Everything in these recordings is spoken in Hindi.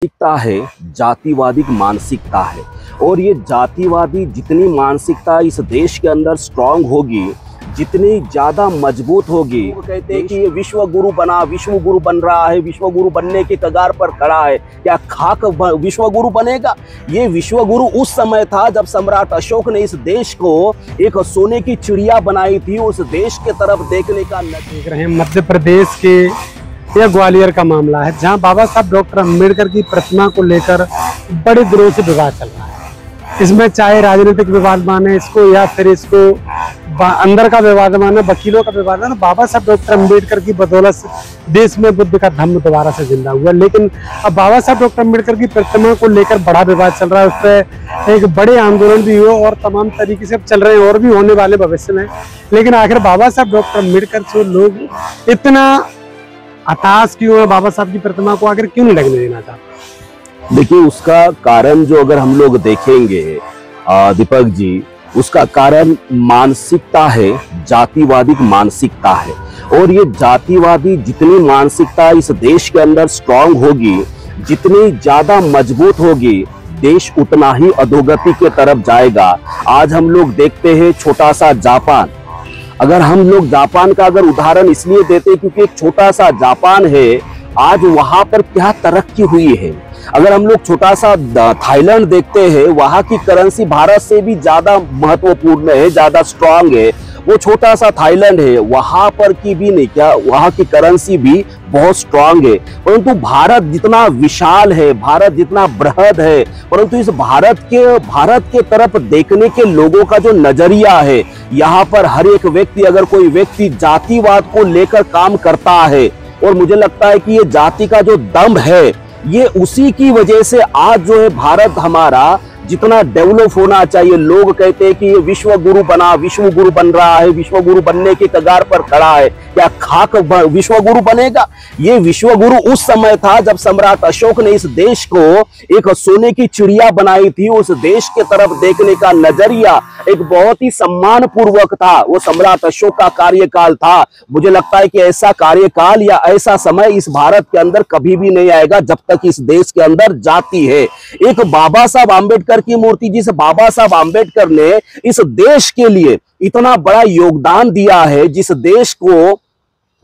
मानसिकता है, जातिवादी मानसिकता है। और ये जातिवादी जितनी मानसिकता इस देश के अंदर स्ट्रांग होगी, जितनी ज्यादा मजबूत होगी, वो कहते हैं कि ये विश्व गुरु बना, विश्व गुरु बन रहा है, विश्व गुरु बनने के कगार पर खड़ा है। क्या खाक विश्व गुरु बनेगा? ये विश्व गुरु उस समय था जब सम्राट अशोक ने इस देश को एक सोने की चिड़िया बनाई थी। उस देश के तरफ देखने का देख रहे हैं मध्य प्रदेश के यह ग्वालियर का मामला है, जहां बाबा साहब डॉक्टर अम्बेडकर की प्रतिमा को लेकर बड़े दिनों से विवाद चल रहा है। इसमें चाहे राजनीतिक विवाद माने इसको या फिर इसको अंदर का विवाद माने, वकीलों का विवाद माने, बाबा साहब डॉक्टर अम्बेडकर की बदौलत देश में बुद्ध का धम्म दोबारा से जिंदा हुआ। लेकिन अब बाबा साहब डॉक्टर अम्बेडकर की प्रतिमा को लेकर बड़ा विवाद चल रहा है, उस पर एक बड़े आंदोलन भी हुए और तमाम तरीके से अब चल रहे हैं और भी होने वाले भविष्य में। लेकिन आखिर बाबा साहब डॉक्टर अम्बेडकर से लोग इतना हताश क्यों है? बाबा साहब की प्रतिमा को आखिर क्यों नहीं लगने देना चाहते? देखिए, उसका कारण जो अगर हम लोग देखेंगे दीपक जी, उसका कारण मानसिकता है, जातिवादी मानसिकता है। और ये जातिवादी जितनी मानसिकता इस देश के अंदर स्ट्रांग होगी, जितनी ज्यादा मजबूत होगी, देश उतना ही अधोगति के तरफ जाएगा। आज हम लोग देखते हैं छोटा सा जापान, अगर हम लोग जापान का अगर उदाहरण इसलिए देते क्योंकि एक छोटा सा जापान है, आज वहां पर क्या तरक्की हुई है। अगर हम लोग छोटा सा थाईलैंड देखते हैं, वहां की करेंसी भारत से भी ज्यादा महत्वपूर्ण है, ज्यादा स्ट्रांग है। वो छोटा सा थाईलैंड है, वहां पर की भी नहीं क्या, वहां की करेंसी भी बहुत स्ट्रांग है। परंतु भारत जितना विशाल है, भारत जितना बृहद है, परंतु इस भारत के तरफ देखने के लोगों का जो नजरिया है, यहाँ पर हर एक व्यक्ति, अगर कोई व्यक्ति जातिवाद को लेकर काम करता है, और मुझे लगता है कि ये जाति का जो दम है, ये उसी की वजह से आज जो है भारत हमारा जितना डेवलप होना चाहिए। लोग कहते हैं कि ये विश्व गुरु बना, विश्व गुरु बन रहा है, विश्व गुरु बनने के कगार पर खड़ा है। क्या खाक विश्व गुरु बनेगा? ये विश्व गुरु उस समय था जब सम्राट अशोक ने इस देश को एक सोने की चिड़िया बनाई थी। उस देश के तरफ देखने का नजरिया एक बहुत ही सम्मान पूर्वक था। वो सम्राट अशोक का कार्यकाल था। मुझे लगता है कि ऐसा कार्यकाल या ऐसा समय इस भारत के अंदर कभी भी नहीं आएगा जब तक इस देश के अंदर जाति है। एक बाबा साहब आम्बेडकर की मूर्ति, जिस बाबा साहब आम्बेडकर ने इस देश के लिए इतना बड़ा योगदान दिया है, जिस देश को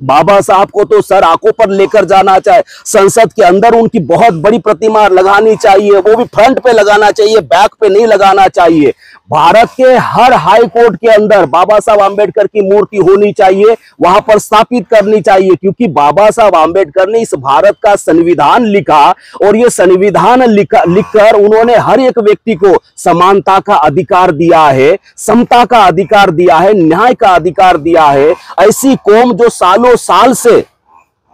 बाबा साहब को तो सर आंखों पर लेकर जाना चाहिए, संसद के अंदर उनकी बहुत बड़ी प्रतिमा लगानी चाहिए, वो भी फ्रंट पे लगाना चाहिए, बैक पे नहीं लगाना चाहिए। भारत के हर हाई कोर्ट के अंदर बाबा साहब आम्बेडकर की मूर्ति होनी चाहिए, वहां पर स्थापित करनी चाहिए, क्योंकि बाबा साहब आम्बेडकर ने इस भारत का संविधान लिखा, और ये संविधान लिखकर उन्होंने हर एक व्यक्ति को समानता का अधिकार दिया है, समता का अधिकार दिया है, न्याय का अधिकार दिया है। ऐसी कौम जो सालों साल से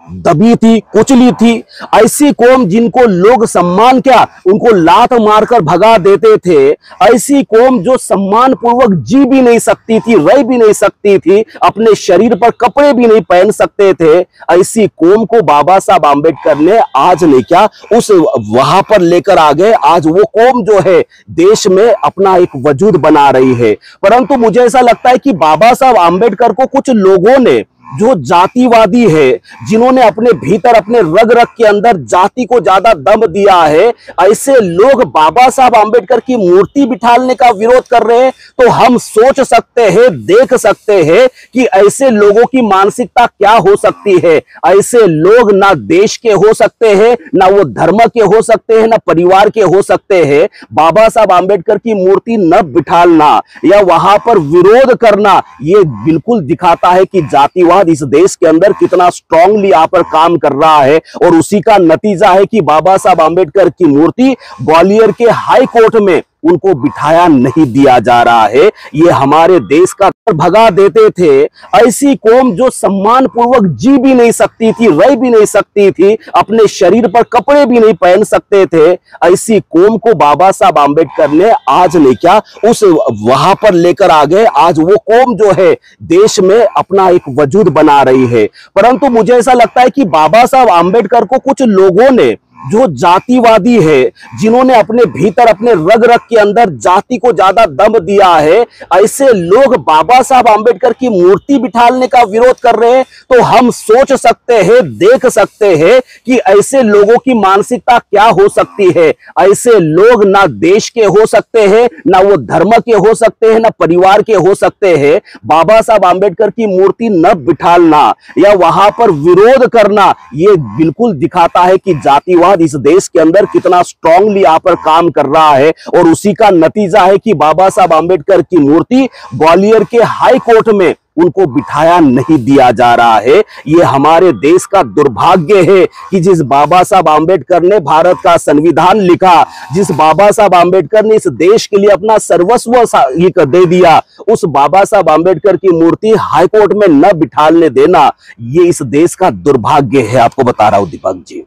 दबी थी, कुचली थी, ऐसी कौम जिनको लोग सम्मान क्या, उनको लात मारकर भगा देते थे, ऐसी कौम जो सम्मान पूर्वक जी भी नहीं सकती थी, रह भी नहीं सकती थी, अपने शरीर पर कपड़े भी नहीं पहन सकते थे, ऐसी कौम को बाबा साहब आम्बेडकर ने आज ने क्या उस वहां पर लेकर आ गए। आज वो कौम जो है देश में अपना एक वजूद बना रही है। परंतु मुझे ऐसा लगता है कि बाबा साहब आम्बेडकर को कुछ लोगों ने, जो जातिवादी है, जिन्होंने अपने भीतर, अपने रग रग के अंदर जाति को ज्यादा दम दिया है, ऐसे लोग बाबा साहब आम्बेडकर की मूर्ति बिठाने का विरोध कर रहे हैं। तो हम सोच सकते हैं, देख सकते हैं कि ऐसे लोगों की मानसिकता क्या हो सकती है। ऐसे लोग ना देश के हो सकते हैं, ना वो धर्म के हो सकते हैं, ना परिवार के हो सकते हैं। बाबा साहब आम्बेडकर की मूर्ति न बिठालना या वहां पर विरोध करना, ये बिल्कुल दिखाता है कि जातिवाद इस देश के अंदर कितना स्ट्रांगली यहाँ पर काम कर रहा है। और उसी का नतीजा है कि बाबा साहब आम्बेडकर की मूर्ति ग्वालियर के हाई कोर्ट में उनको बिठाया नहीं दिया जा रहा है। ये हमारे देश का भगा देते थे। ऐसी कौम जो सम्मान पूर्वक जी भी नहीं सकती थी, रह भी नहीं सकती थी, अपने शरीर पर कपड़े भी नहीं पहन सकते थे, ऐसी कौम को बाबा साहब आम्बेडकर ने आज ने क्या उस वहां पर लेकर आ गए। आज वो कौम जो है देश में अपना एक वजूद बना रही है। परंतु मुझे ऐसा लगता है कि बाबा साहब आम्बेडकर को कुछ लोगों ने जो जातिवादी है, जिन्होंने अपने भीतर अपने रग रग के अंदर जाति को ज्यादा दम दिया है, ऐसे लोग बाबा साहब आंबेडकर की मूर्ति बिठाने का विरोध कर रहे हैं, तो हम सोच सकते हैं, देख सकते हैं कि ऐसे लोगों की मानसिकता क्या हो सकती है। ऐसे लोग ना देश के हो सकते हैं, ना वो धर्म के हो सकते हैं, ना परिवार के हो सकते हैं। बाबा साहब आंबेडकर की मूर्ति न बिठालना या वहां पर विरोध करना, ये बिल्कुल दिखाता है कि जातिवाद इस देश के अंदर कितना स्ट्रांगली यहाँ पर काम कर रहा है। और उसी का नतीजा है कि बाबा साहब आंबेडकर की मूर्ति ग्वालियर के हाई कोर्ट में उनको बिठाया नहीं दिया जा रहा है। ये हमारे देश का दुर्भाग्य है कि जिस बाबा साहब आंबेडकर ने भारत का संविधान लिखा, जिस बाबा साहब आंबेडकर ने इस देश के लिए अपना सर्वस्व दे दिया, उस बाबा साहब आंबेडकर की मूर्ति हाईकोर्ट में न बिठाने देना, ये इस देश का दुर्भाग्य है। आपको बता रहा हूं दीपक जी।